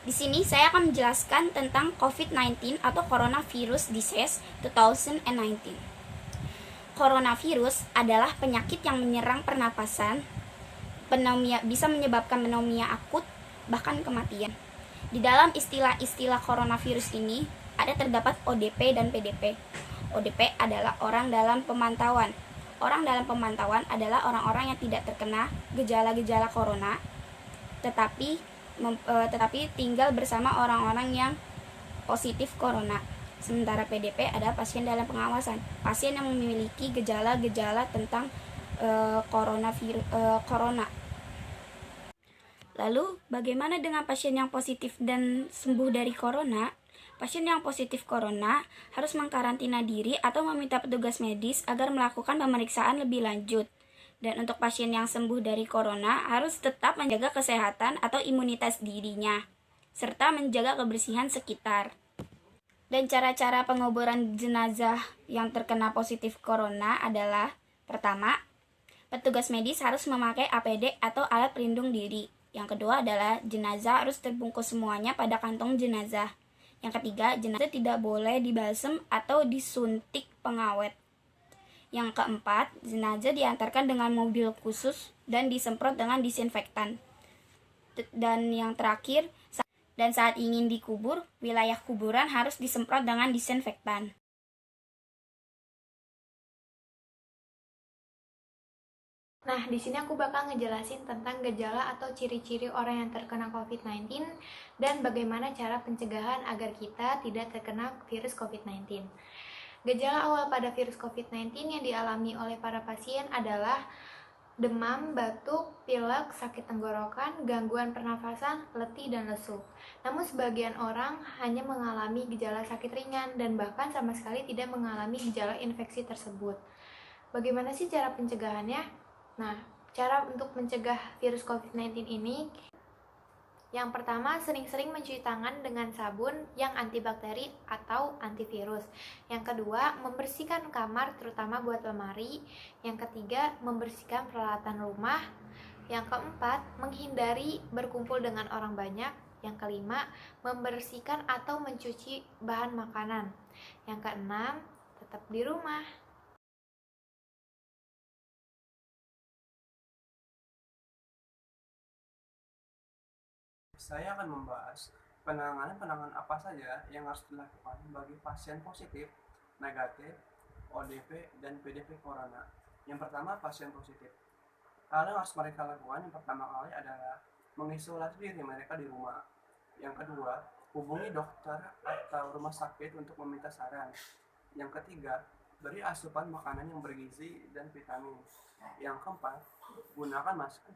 Di sini saya akan menjelaskan tentang COVID-19 atau Coronavirus Disease 2019. Coronavirus adalah penyakit yang menyerang pernapasan, bisa menyebabkan pneumonia akut, bahkan kematian. Di dalam istilah-istilah coronavirus ini, terdapat ODP dan PDP. ODP adalah orang dalam pemantauan. Orang dalam pemantauan adalah orang-orang yang tidak terkena gejala-gejala corona, tetapi tinggal bersama orang-orang yang positif corona. Sementara PDP adalah pasien dalam pengawasan, pasien yang memiliki gejala-gejala tentang corona. Lalu, bagaimana dengan pasien yang positif dan sembuh dari corona? Pasien yang positif corona harus mengkarantina diri atau meminta petugas medis agar melakukan pemeriksaan lebih lanjut. Dan untuk pasien yang sembuh dari corona harus tetap menjaga kesehatan atau imunitas dirinya, serta menjaga kebersihan sekitar. Dan cara-cara penguburan jenazah yang terkena positif corona adalah: pertama, petugas medis harus memakai APD atau alat pelindung diri. Yang kedua adalah jenazah harus terbungkus semuanya pada kantong jenazah. Yang ketiga, jenazah tidak boleh dibalsem atau disuntik pengawet. Yang keempat, jenazah diantarkan dengan mobil khusus dan disemprot dengan disinfektan. Dan yang terakhir, saat ingin dikubur, wilayah kuburan harus disemprot dengan disinfektan. Nah, di sini aku bakal ngejelasin tentang gejala atau ciri-ciri orang yang terkena COVID-19 dan bagaimana cara pencegahan agar kita tidak terkena virus COVID-19. Gejala awal pada virus COVID-19 yang dialami oleh para pasien adalah demam, batuk, pilek, sakit tenggorokan, gangguan pernafasan, letih, dan lesu. Namun sebagian orang hanya mengalami gejala sakit ringan dan bahkan sama sekali tidak mengalami gejala infeksi tersebut. Bagaimana sih cara pencegahannya? Nah, cara untuk mencegah virus COVID-19 ini, yang pertama, sering-sering mencuci tangan dengan sabun yang antibakteri atau antivirus. Yang kedua, membersihkan kamar terutama buat lemari. Yang ketiga, membersihkan peralatan rumah. Yang keempat, menghindari berkumpul dengan orang banyak. Yang kelima, membersihkan atau mencuci bahan makanan. Yang keenam, tetap di rumah. Saya akan membahas penanganan apa saja yang harus dilakukan bagi pasien positif, negatif, ODP, dan PDP corona. Yang pertama, pasien positif. Hal yang harus mereka lakukan yang pertama kali adalah mengisolasi diri mereka di rumah. Yang kedua, hubungi dokter atau rumah sakit untuk meminta saran. Yang ketiga, beri asupan makanan yang bergizi dan vitamin. Yang keempat, gunakan masker.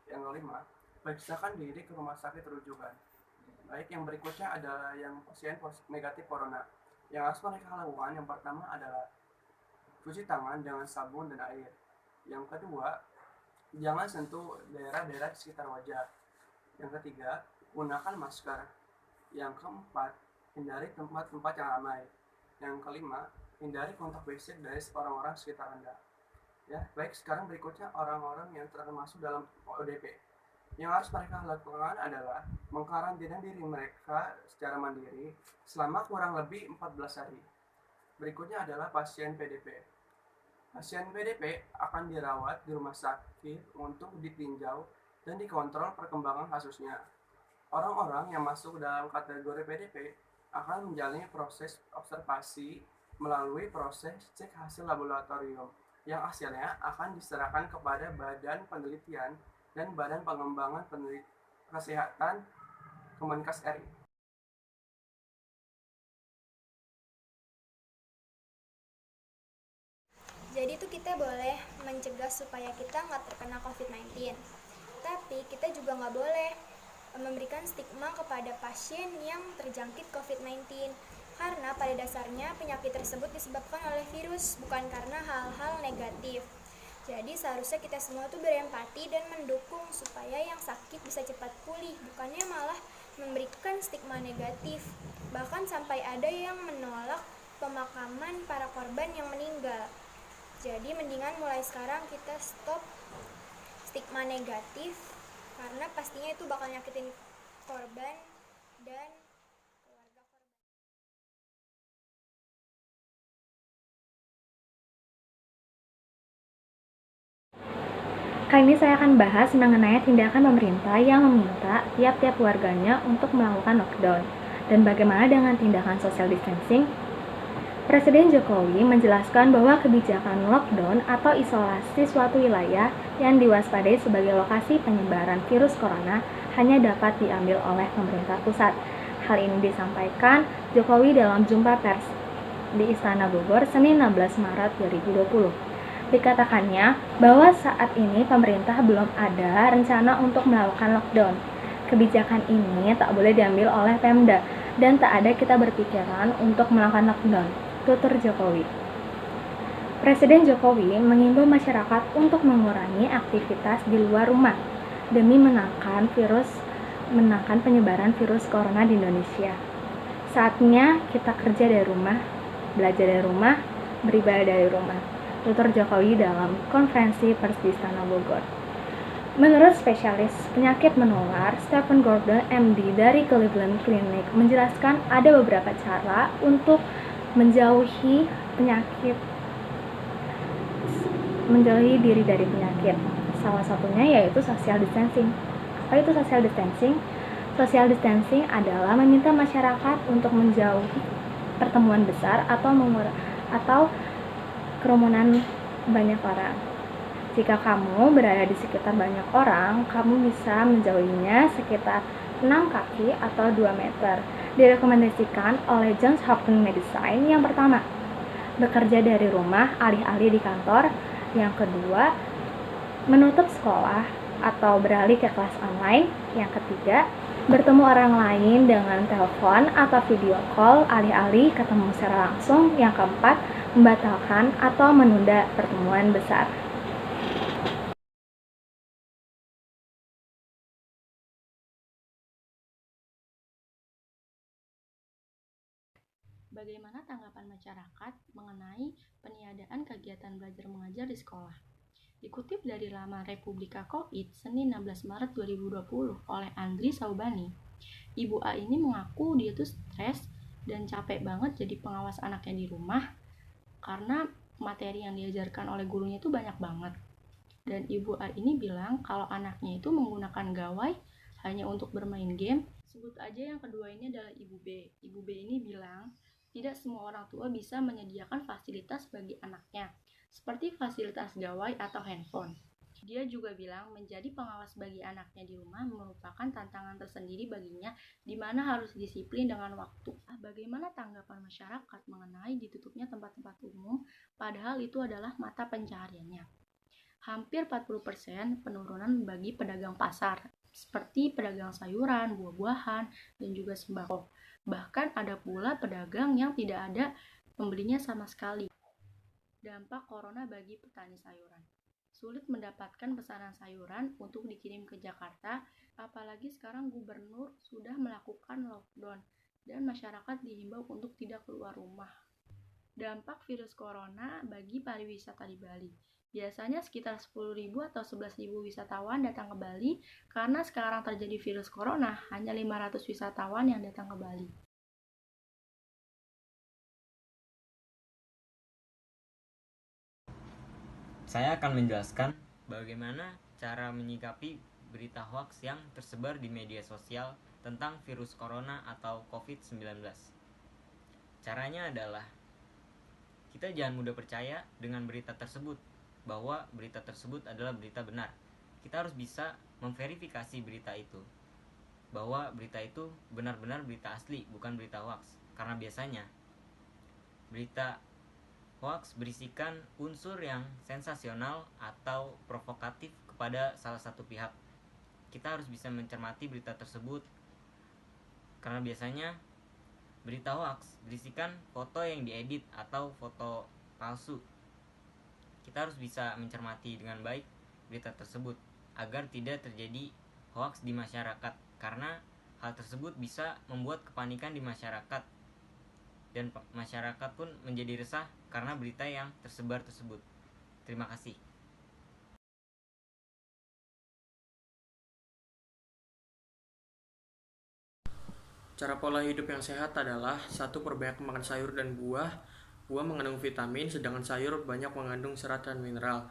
Yang kelima, periksakan diri ke rumah sakit rujukan. Baik, yang berikutnya adalah yang pasien negatif corona. Yang harus mereka lakukan yang pertama adalah cuci tangan dengan sabun dan air. Yang kedua, jangan sentuh daerah-daerah sekitar wajah. Yang ketiga, gunakan masker. Yang keempat, hindari tempat-tempat yang ramai. Yang kelima, hindari kontak fisik dari orang-orang sekitar Anda. Ya, baik, sekarang berikutnya orang-orang yang termasuk dalam ODP. Yang harus mereka lakukan adalah mengkarantina diri mereka secara mandiri selama kurang lebih 14 hari. Berikutnya adalah pasien PDP. Pasien PDP akan dirawat di rumah sakit untuk ditinjau dan dikontrol perkembangan kasusnya. Orang-orang yang masuk dalam kategori PDP akan menjalani proses observasi melalui proses cek hasil laboratorium yang hasilnya akan diserahkan kepada Badan Penelitian dan Badan Pengembangan Kesehatan Kemenkes RI. Jadi itu kita boleh mencegah supaya kita nggak terkena COVID-19. Tapi kita juga nggak boleh memberikan stigma kepada pasien yang terjangkit COVID-19. Karena pada dasarnya penyakit tersebut disebabkan oleh virus, bukan karena hal-hal negatif. Jadi seharusnya kita semua tuh berempati dan mendukung supaya yang sakit bisa cepat pulih, bukannya malah memberikan stigma negatif. Bahkan sampai ada yang menolak pemakaman para korban yang meninggal. Jadi mendingan mulai sekarang kita stop stigma negatif, karena pastinya itu bakal nyakitin korban dan keluarga korban. Kali ini saya akan bahas mengenai tindakan pemerintah yang meminta tiap-tiap warganya untuk melakukan lockdown dan bagaimana dengan tindakan social distancing. Presiden Jokowi menjelaskan bahwa kebijakan lockdown atau isolasi suatu wilayah yang diwaspadai sebagai lokasi penyebaran virus corona hanya dapat diambil oleh pemerintah pusat. Hal ini disampaikan Jokowi dalam jumpa pers di Istana Bogor Senin 16 Maret 2020. Dikatakannya bahwa saat ini pemerintah belum ada rencana untuk melakukan lockdown. Kebijakan ini tak boleh diambil oleh Pemda dan tak ada kita berpikiran untuk melakukan lockdown, tutur Jokowi. Presiden Jokowi mengimbau masyarakat untuk mengurangi aktivitas di luar rumah demi menangkan penyebaran virus corona di Indonesia. Saatnya kita kerja dari rumah, belajar dari rumah, beribadah dari rumah, tutur Jokowi dalam konferensi pers di Istana Bogor. Menurut spesialis penyakit menular Stephen Gordon, MD dari Cleveland Clinic, menjelaskan ada beberapa cara untuk menjauhi diri dari penyakit. Salah satunya yaitu social distancing. Apa itu social distancing? Social distancing adalah meminta masyarakat untuk menjauhi pertemuan besar atau kerumunan banyak orang. Jika kamu berada di sekitar banyak orang, kamu bisa menjauhinya sekitar 6 kaki atau 2 meter. Direkomendasikan oleh Johns Hopkins Medicine. Yang pertama, bekerja dari rumah alih-alih di kantor. Yang kedua, menutup sekolah atau beralih ke kelas online. Yang ketiga, bertemu orang lain dengan telepon atau video call alih-alih ketemu secara langsung. Yang keempat, membatalkan atau menunda pertemuan besar. Bagaimana tanggapan masyarakat mengenai peniadaan kegiatan belajar mengajar di sekolah? Dikutip dari laman Republika Covid Senin 16 Maret 2020 oleh Andri Saubani, Ibu A ini mengaku dia tuh stres dan capek banget jadi pengawas anaknya di rumah karena materi yang diajarkan oleh gurunya itu banyak banget. Dan Ibu A ini bilang kalau anaknya itu menggunakan gawai hanya untuk bermain game. Sebut aja yang kedua ini adalah Ibu B. Ibu B ini bilang tidak semua orang tua bisa menyediakan fasilitas bagi anaknya, seperti fasilitas gawai atau handphone. Dia juga bilang menjadi pengawas bagi anaknya di rumah merupakan tantangan tersendiri baginya, di mana harus disiplin dengan waktu. Bagaimana tanggapan masyarakat mengenai ditutupnya tempat-tempat umum, padahal itu adalah mata pencahariannya? Hampir 40% penurunan bagi pedagang pasar, seperti pedagang sayuran, buah-buahan, dan juga sembako. Bahkan ada pula pedagang yang tidak ada pembelinya sama sekali. Dampak corona bagi petani sayuran. Sulit mendapatkan pesanan sayuran untuk dikirim ke Jakarta, apalagi sekarang gubernur sudah melakukan lockdown dan masyarakat dihimbau untuk tidak keluar rumah. Dampak virus corona bagi pariwisata di Bali. Biasanya sekitar 10.000 atau 11.000 wisatawan datang ke Bali, karena sekarang terjadi virus corona, hanya 500 wisatawan yang datang ke Bali. Saya akan menjelaskan bagaimana cara menyikapi berita hoax yang tersebar di media sosial tentang virus corona atau COVID-19. Caranya adalah kita jangan mudah percaya dengan berita tersebut, bahwa berita tersebut adalah berita benar. Kita harus bisa memverifikasi berita itu, bahwa berita itu benar-benar berita asli, bukan berita hoax. Karena biasanya berita hoax berisikan unsur yang sensasional atau provokatif kepada salah satu pihak. Kita harus bisa mencermati berita tersebut, karena biasanya berita hoax berisikan foto yang diedit atau foto palsu. Kita harus bisa mencermati dengan baik berita tersebut agar tidak terjadi hoax di masyarakat, karena hal tersebut bisa membuat kepanikan di masyarakat dan masyarakat pun menjadi resah karena berita yang tersebar tersebut. Terima kasih. Cara pola hidup yang sehat adalah 1. Perbanyak makan sayur dan buah. Buah mengandung vitamin, sedangkan sayur banyak mengandung serat dan mineral.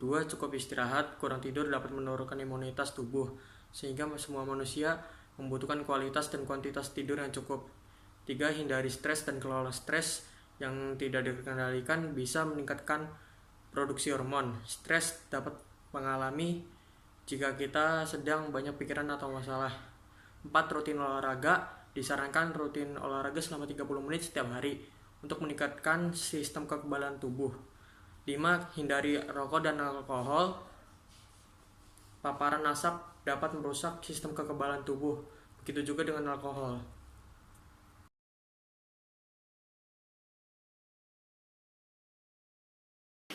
2. Cukup istirahat. Kurang tidur dapat menurunkan imunitas tubuh, sehingga semua manusia membutuhkan kualitas dan kuantitas tidur yang cukup. 3. Hindari stres dan kelola stres yang tidak dikendalikan bisa meningkatkan produksi hormon. Stres dapat mengalami jika kita sedang banyak pikiran atau masalah. 4. Rutin olahraga. Disarankan rutin olahraga selama 30 menit setiap hari untuk meningkatkan sistem kekebalan tubuh. 5. Hindari rokok dan alkohol. Paparan asap dapat merusak sistem kekebalan tubuh. Begitu juga dengan alkohol.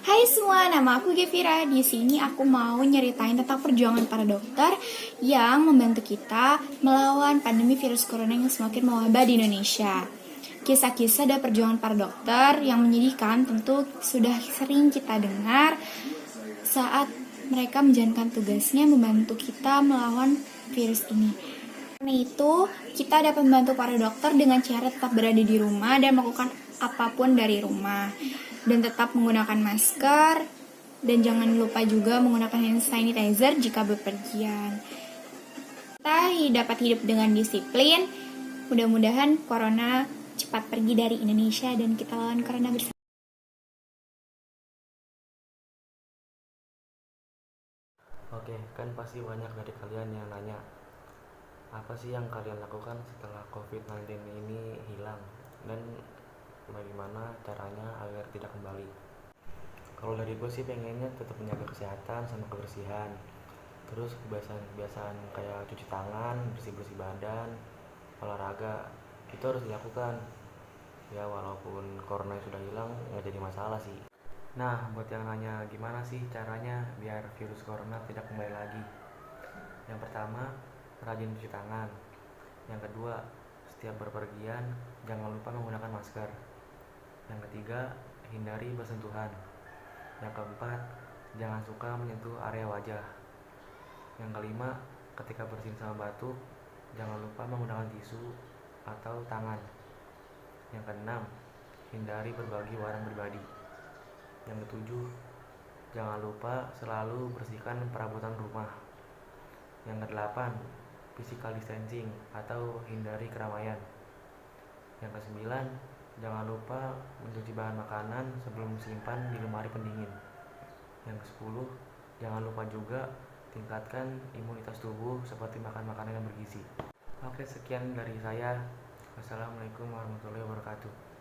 Hai semua, nama aku Gevira. Di sini aku mau nyeritain tentang perjuangan para dokter yang membantu kita melawan pandemi virus corona yang semakin mewabah di Indonesia. Kisah-kisah dan perjuangan para dokter yang menyedihkan tentu sudah sering kita dengar saat mereka menjalankan tugasnya membantu kita melawan virus ini. Karena itu, kita dapat membantu para dokter dengan cara tetap berada di rumah dan melakukan apapun dari rumah. Dan tetap menggunakan masker, dan jangan lupa juga menggunakan hand sanitizer jika bepergian. Kita dapat hidup dengan disiplin. Mudah-mudahan corona cepat pergi dari Indonesia dan kita lawan corona bersama. Oke, kan pasti banyak dari kalian yang nanya, apa sih yang kalian lakukan setelah COVID-19 ini hilang, dan bagaimana caranya agar tidak kembali. Kalau dari gue sih pengennya tetap menjaga kesehatan sama kebersihan, terus kebiasaan-kebiasaan kayak cuci tangan, bersih-bersih badan, olahraga, itu harus dilakukan. Ya walaupun corona sudah hilang, nggak jadi masalah sih. Nah, buat yang nanya gimana sih caranya biar virus corona tidak kembali lagi. Yang pertama, rajin cuci tangan. Yang kedua, setiap berpergian jangan lupa menggunakan masker. Yang ketiga, hindari bersentuhan. Yang keempat, jangan suka menyentuh area wajah. Yang kelima, ketika bersin sama batuk, jangan lupa menggunakan tisu atau tangan. Yang keenam, hindari berbagi barang pribadi. Yang ketujuh, jangan lupa selalu bersihkan perabotan rumah. Yang kedelapan, physical distancing atau hindari keramaian. Yang kesembilan, jangan lupa mencuci bahan makanan sebelum disimpan di lemari pendingin. Yang ke-10, jangan lupa juga tingkatkan imunitas tubuh seperti makan makanan yang bergizi. Oke, sekian dari saya. Wassalamualaikum warahmatullahi wabarakatuh.